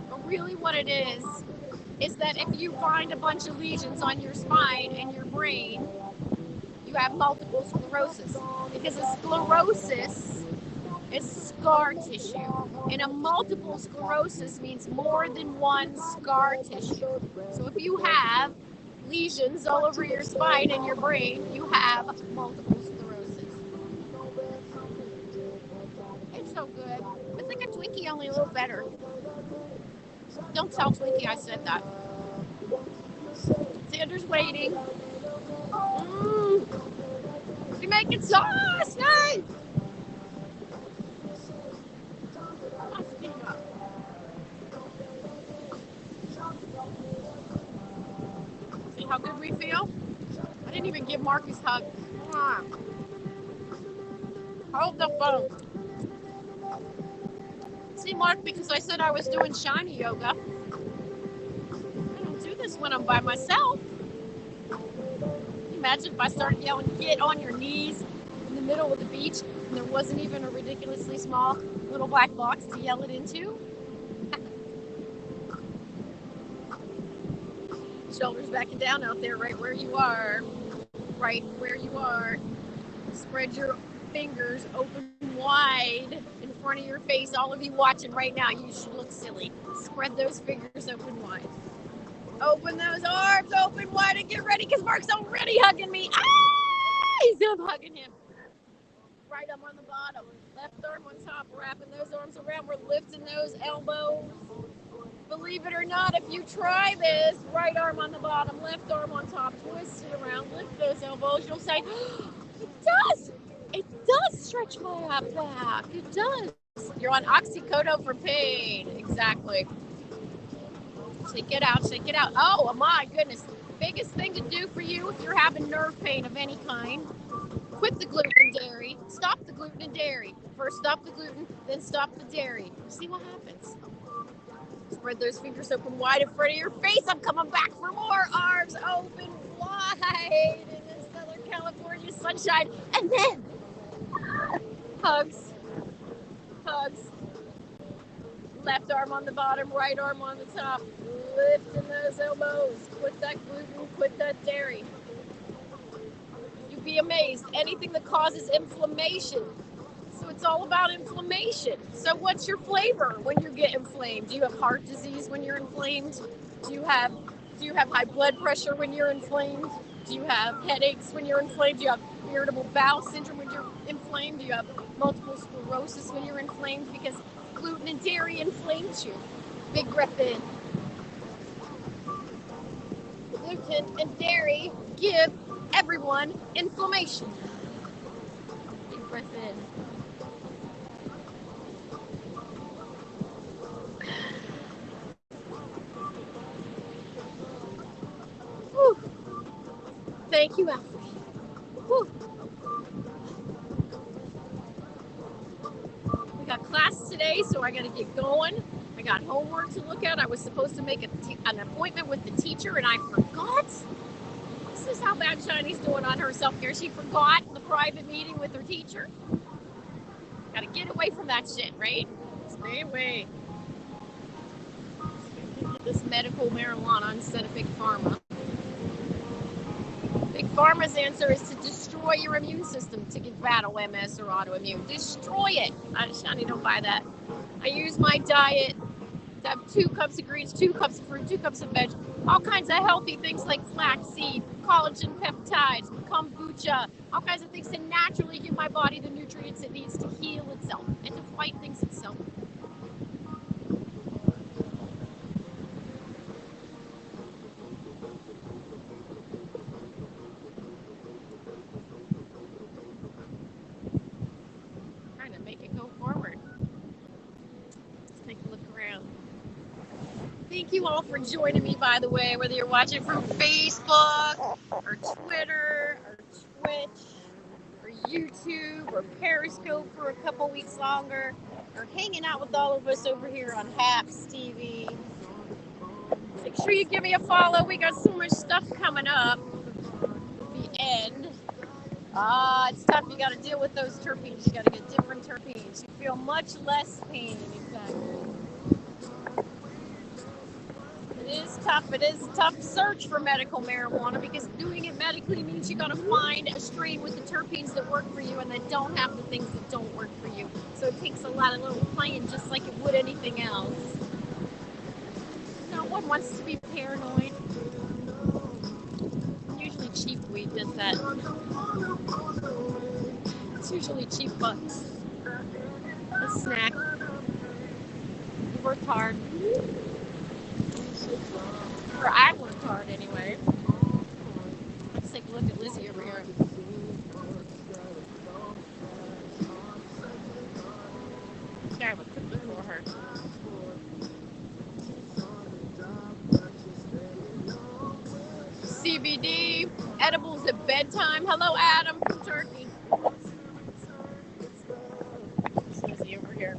But really what it is that if you find a bunch of lesions on your spine and your brain, you have multiple sclerosis. Because a sclerosis is scar tissue. And a multiple sclerosis means more than one scar tissue. So if you have lesions all over your spine and your brain, you have multiple sclerosis. It's so good. It's like a Twinkie, only a little better. Don't tell Twinkie I said that. Xander's waiting. She's making sauce, hey! See how good we feel? I didn't even give Marcus a hug. Come on. Hold the phone. See, Mark, because I said I was doing shiny yoga. I don't do this when I'm by myself. Imagine if I started yelling, get on your knees in the middle of the beach, and there wasn't even a ridiculously small little black box to yell it into. Shoulders backing down out there, right where you are. Right where you are. Spread your fingers open wide in front of your face. All of you watching right now, you should look silly. Spread those fingers open wide. Open those arms open wide and get ready because Mark's already hugging me. I'm hugging him. Right arm on the bottom, left arm on top, wrapping those arms around. We're lifting those elbows. Believe it or not, if you try this, right arm on the bottom, left arm on top, twist it around, lift those elbows. You'll say, it does stretch my back. It does. You're on oxycodone for pain. Exactly. Shake it out, shake it out. Oh my goodness. Biggest thing to do for you if you're having nerve pain of any kind, quit the gluten and dairy. Stop the gluten and dairy. First stop the gluten, then stop the dairy. See what happens. Spread those fingers open wide in front of your face. I'm coming back for more. Arms open wide in the Southern California sunshine. And then hugs. Left arm on the bottom, right arm on the top. Lifting those elbows. Quit that gluten, quit that dairy. You'd be amazed. Anything that causes inflammation. So it's all about inflammation. So what's your flavor when you get inflamed? Do you have heart disease when you're inflamed? Do you have high blood pressure when you're inflamed? Do you have headaches when you're inflamed? Do you have irritable bowel syndrome when you're inflamed? Do you have multiple sclerosis when you're inflamed? Because gluten and dairy inflames you. Big breath in. Gluten and dairy give everyone inflammation. Big breath in. Whew. Thank you, Alfred. Whew. We got class today, so I got to get going. I got homework to look at. I was supposed to make an appointment with the teacher, and I forgot. This is how bad Shiny's doing on her self-care. She forgot the private meeting with her teacher. Gotta get away from that shit, right? Stay away. This medical marijuana instead of Big Pharma. Big Pharma's answer is to destroy your immune system to battle MS or autoimmune. Destroy it. Shiny, don't buy that. I use my diet to have 2 cups of greens, 2 cups of fruit, 2 cups of veg, all kinds of healthy things like flaxseed, collagen peptides, kombucha, all kinds of things to naturally give my body the nutrients it needs to heal itself and to fight things itself. Trying to make it go forward. Let's take a look around. Thank you all for joining me, by the way, whether you're watching from Facebook or Twitter or Twitch or YouTube or Periscope for a couple weeks longer, or hanging out with all of us over here on Haps TV. Make sure you give me a follow. We got so much stuff coming up. The end. It's tough. You got to deal with those terpenes. You got to get different terpenes. You feel much less pain. Exactly. It is tough. It is a tough search for medical marijuana because doing it medically means you got to find a strain with the terpenes that work for you and that don't have the things that don't work for you. So it takes a lot of little playing, just like it would anything else. No one wants to be paranoid. Usually cheap weed does that. It's usually cheap bucks. A snack. You worked hard. Or I worked hard anyway. Let's take a look at Lizzie over here. I have a cookie for her. CBD, edibles at bedtime. Hello, Adam from Turkey. It's Lizzie over here.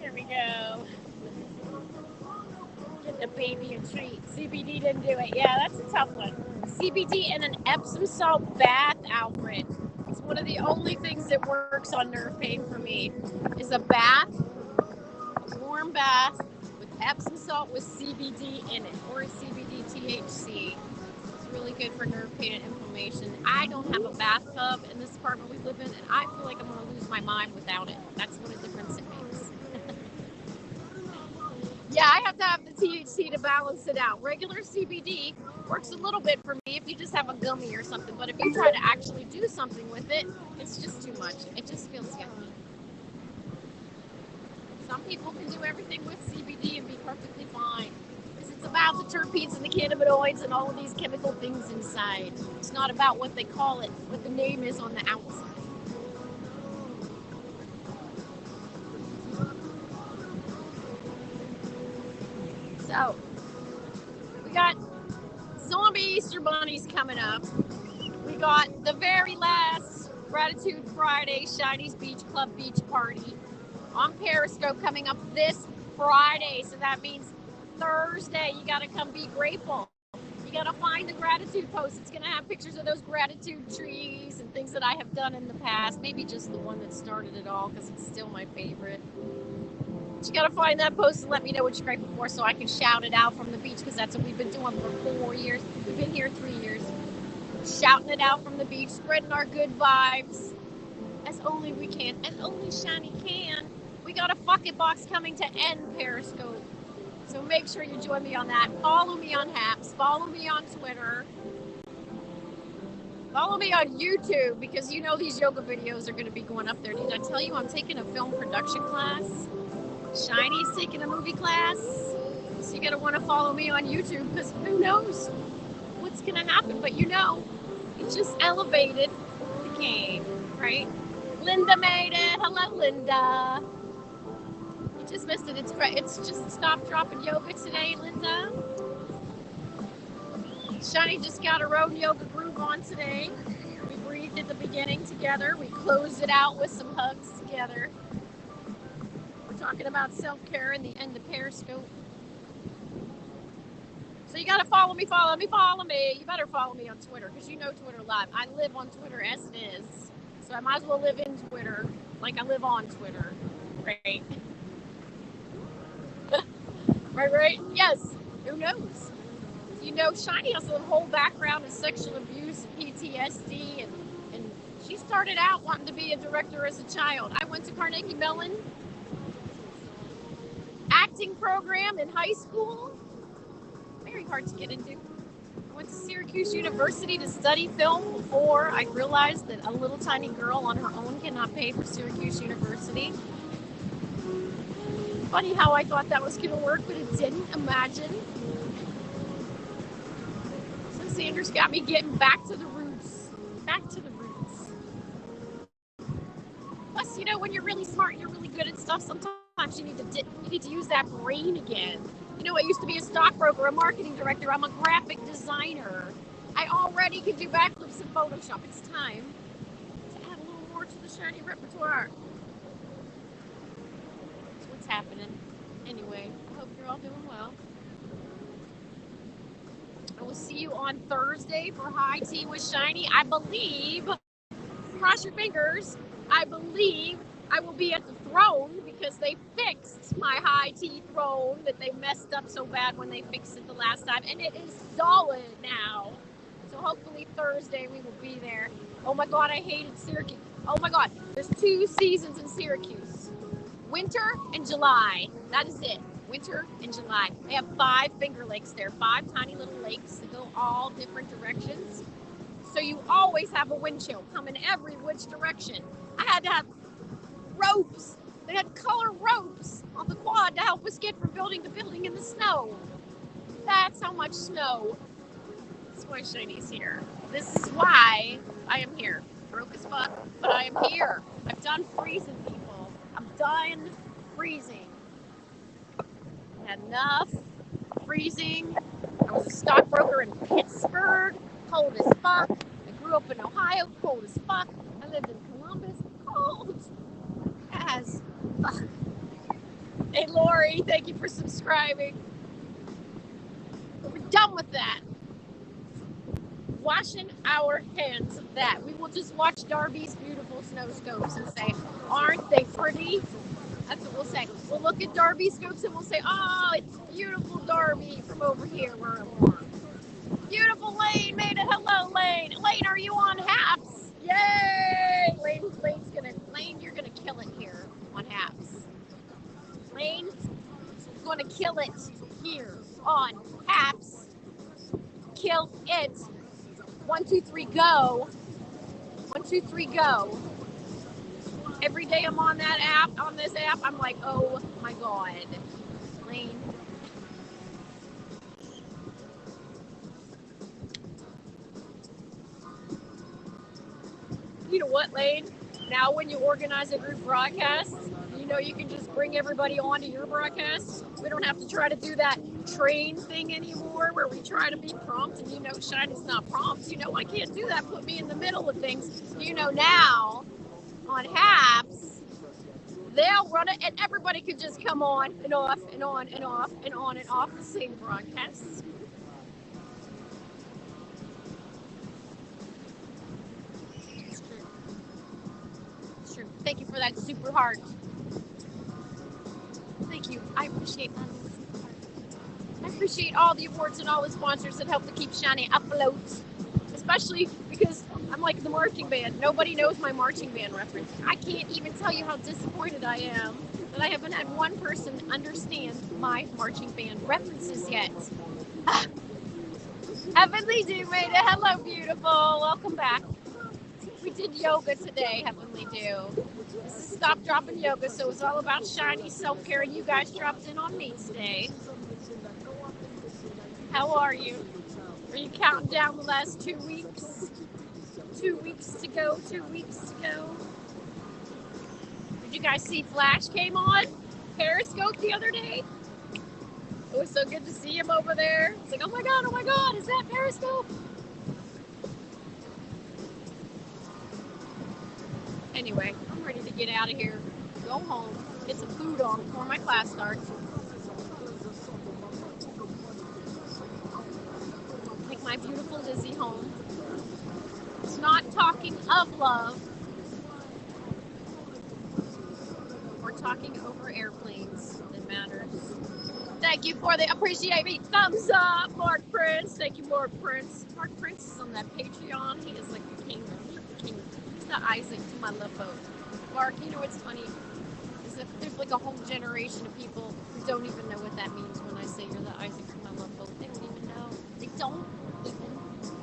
Here we go. Get the baby a treat. CBD didn't do it. Yeah, that's a tough one. CBD and an Epsom salt bath, Alfred. It's one of the only things that works on nerve pain for me. Is a bath, a warm bath with Epsom salt with CBD in it, or CBD THC. It's really good for nerve pain and inflammation. I don't have a bathtub in this apartment we live in, and I feel like I'm going to lose my mind without it. That's what a difference it makes. Yeah, I have to have the THC to balance it out. Regular CBD works a little bit for me if you just have a gummy or something, but if you try to actually do something with it, it's just too much. It just feels yucky. Some people can do everything with CBD and be perfectly fine. Because it's about the terpenes and the cannabinoids and all of these chemical things inside. It's not about what they call it, what the name is on the outside. So, we got zombie Easter bunnies coming up. We got the very last Gratitude Friday Shiny's Beach Club Beach Party on Periscope coming up this Friday. So that means Thursday, you got to come be grateful. You got to find the gratitude post. It's going to have pictures of those gratitude trees and things that I have done in the past. Maybe just the one that started it all because it's still my favorite. But you got to find that post and let me know what you're grateful for so I can shout it out from the beach because that's what we've been doing for 4 years. We've been here 3 years. Shouting it out from the beach, spreading our good vibes as only we can, as only Shiny can. We got a bucket box coming to end Periscope. So make sure you join me on that. Follow me on Haps. Follow me on Twitter. Follow me on YouTube because you know these yoga videos are going to be going up there. Did I tell you I'm taking a film production class? Shiny's taking a movie class. So you got to want to follow me on YouTube because who knows what's going to happen. But you know, it just elevated the game, right? Linda made it. Hello, Linda. Just missed it. It's just stop, drop, and yoga today, Linda. Shani just got her own yoga groove on today. We breathed at the beginning together. We closed it out with some hugs together. We're talking about self-care in the end of Periscope. So you gotta follow me. You better follow me on Twitter, because you know Twitter Live. I live on Twitter as it is. So I might as well live in Twitter like I live on Twitter. Right? right? Yes. Who knows? You know, Shiny has a whole background in sexual abuse, PTSD, and she started out wanting to be a director as a child. I went to Carnegie Mellon acting program in high school. Very hard to get into. I went to Syracuse University to study film before I realized that a little tiny girl on her own cannot pay for Syracuse University. Funny how I thought that was going to work, but it didn't. Imagine. So Sanders got me getting back to the roots. Back to the roots. Plus, you know, when you're really smart and you're really good at stuff, sometimes you need to use that brain again. You know, I used to be a stockbroker, a marketing director. I'm a graphic designer. I already can do backflips in Photoshop. It's time to add a little more to the Shiny repertoire. That's what's happening. Anyway, I hope you're all doing well. I will see you on Thursday for High Tea with Shiny. I believe, cross your fingers, I believe I will be at the throne, because they fixed my high tea throne that they messed up so bad when they fixed it the last time, and it is solid now. So hopefully Thursday we will be there. Oh my God, I hated Syracuse. Oh my God, there's 2 seasons in Syracuse. Winter and July. That is it. Winter and July. They have 5 Finger Lakes there, 5 tiny little lakes that go all different directions. So you always have a wind chill coming every which direction. I had to have ropes. They had color ropes on the quad to help us get from building to building in the snow. That's how much snow. That's why Shiny's here. This is why I am here. Broke as fuck, but I am here. I'm done freezing, people. I'm done freezing. I had enough freezing. I was a stockbroker in Pittsburgh. Cold as fuck. I grew up in Ohio. Cold as fuck. I lived in Columbus. Cold as fuck. Hey, Lori, thank you for subscribing. We're done with that. Washing our hands of that. We will just watch Darby's beautiful snow scopes and say, aren't they pretty? That's what we'll say. We'll look at Darby's scopes and we'll say, oh, it's beautiful Darby from over here where I'm warm. Beautiful Lane made it. Hello, Lane. Lane, are you on Haps? Yay! Lane, you're gonna kill it here on Haps. Lane, gonna kill it here on Haps. Kill it. 1, 2, 3, go. 1, 2, 3, go. Every day I'm on that app, on this app, I'm like, oh my God. Lane. You know what, Lane? Now when you organize a group broadcast, you know you can just bring everybody onto your broadcast. We don't have to try to do that train thing anymore where we try to be prompt, and you know Shiny's not prompt. You know I can't do that. Put me in the middle of things. You know now on Haps, they'll run it and everybody could just come on and off and on and off and on and off the same broadcasts. It's true. Thank you for that super heart. Thank you. I appreciate that. I appreciate all the awards and all the sponsors that help to keep Shiny afloat. Especially because I'm like the marching band. Nobody knows my marching band reference. I can't even tell you how disappointed I am that I haven't had one person understand my marching band references yet. Heavenly Dew made it. Hello, beautiful. Welcome back. We did yoga today, Heavenly Dew. This is Stop, Drop, and Yoga, so it's all about Shiny self-care, and you guys dropped in on me today. How are you? Are you counting down the last 2 weeks? 2 weeks to go, 2 weeks to go. Did you guys see Flash came on? Periscope the other day. It was so good to see him over there. It's like, oh my God, is that Periscope? Anyway, I'm ready to get out of here, go home, get some food on before my class starts. Take my beautiful Lizzie home. It's not talking of love. We're talking over airplanes that matters. Thank you for the appreciate me. Thumbs up, Mark Prince. Thank you, Mark Prince. Mark Prince is on that Patreon. He is like the king. He's the Isaac to my love boat. Mark, you know what's funny? Is that there's like a whole generation of people who don't even know what that means when I say you're the Isaac to my love boat. They don't even know. They don't even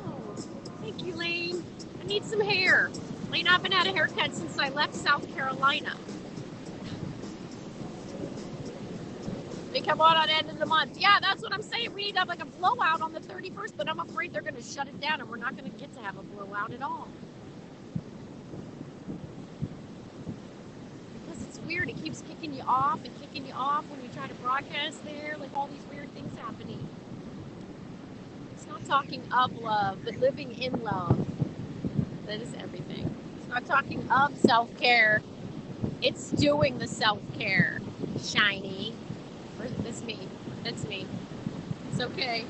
know. Thank you, Lane. I need some hair. Lane, I haven't had a haircut since I left South Carolina. They come on at the end of the month. Yeah, that's what I'm saying. We need to have like a blowout on the 31st, but I'm afraid they're going to shut it down and we're not going to get to have a blowout at all. Because it's weird. It keeps kicking you off and kicking you off when you try to broadcast there. Like all these weird things happening. It's not talking of love, but living in love. That is everything. It's not talking of self-care. It's doing the self-care. Shiny. That's me. That's me. It's okay.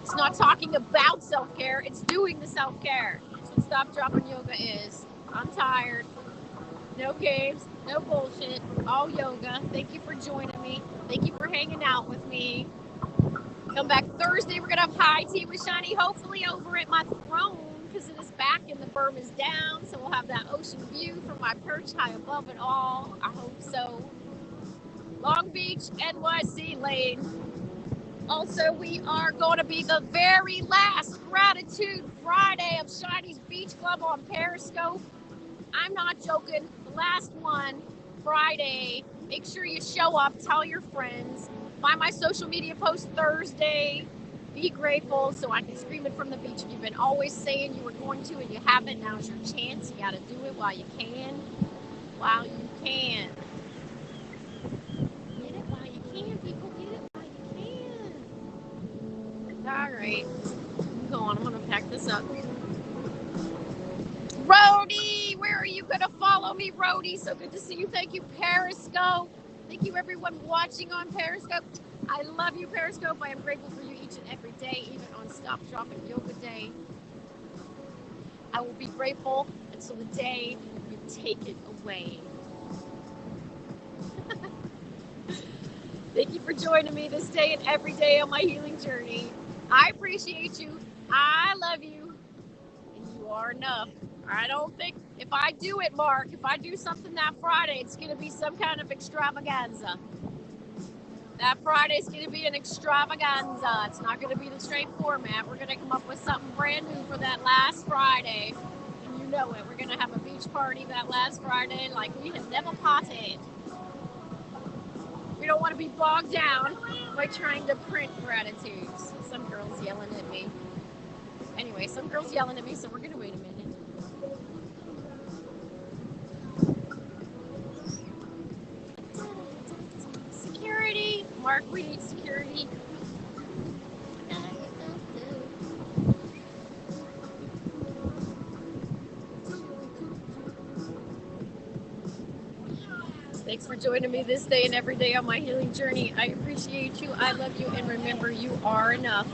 It's not talking about self-care. It's doing the self-care. That's what Stop Dropping Yoga is. I'm tired. No games. No bullshit. All yoga. Thank you for joining me. Thank you for hanging out with me. Come back Thursday. We're going to have high tea with Shiny. Hopefully over at my throne. Because it is back and the berm is down, so we'll have that ocean view from my perch high above it all. I hope so. Long Beach, NYC Lane. Also, we are going to be the very last Gratitude Friday of Shiny's Beach Club on Periscope. I'm not joking. The last one, Friday. Make sure you show up. Tell your friends. Find my social media post Thursday. Be grateful so I can scream it from the beach. If you've been always saying you were going to and you haven't, now's your chance. You got to do it while you can. While you can. Get it while you can, people. Get it while you can. All right. Go on. I'm going to pack this up. Rhodey, where are you going to follow me, Rhodey? So good to see you. Thank you, Periscope. Thank you, everyone watching on Periscope. I love you, Periscope. I am grateful for you each and every day, even on Stop Dropping Yoga Day. I will be grateful until the day you take it away. Thank you for joining me this day and every day on my healing journey. I appreciate you. I love you. And you are enough. I don't think, if I do it, Mark, if I do something that Friday, it's going to be some kind of extravaganza. That Friday's going to be an extravaganza. It's not going to be the straight format. We're going to come up with something brand new for that last Friday. And you know it. We're going to have a beach party that last Friday like we have never partied. We don't want to be bogged down by trying to print gratitudes. Some girl's yelling at me. Anyway, some girl's yelling at me, so we're going to wait a minute. Security. Mark, we need security. Thanks for joining me this day and every day on my healing journey. I appreciate you. I love you. And remember, you are enough.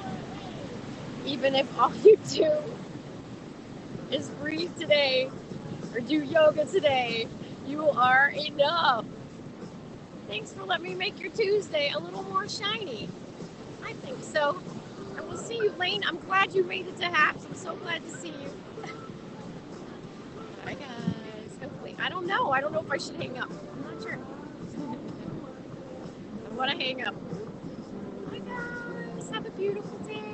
Even if all you do is breathe today or do yoga today, you are enough. Thanks for letting me make your Tuesday a little more shiny. I think so. And we'll see you, Lane. I'm glad you made it to Haps. I'm so glad to see you. Bye, guys. Hopefully. I don't know. I don't know if I should hang up. I'm not sure. I want to hang up. Bye, guys. Have a beautiful day.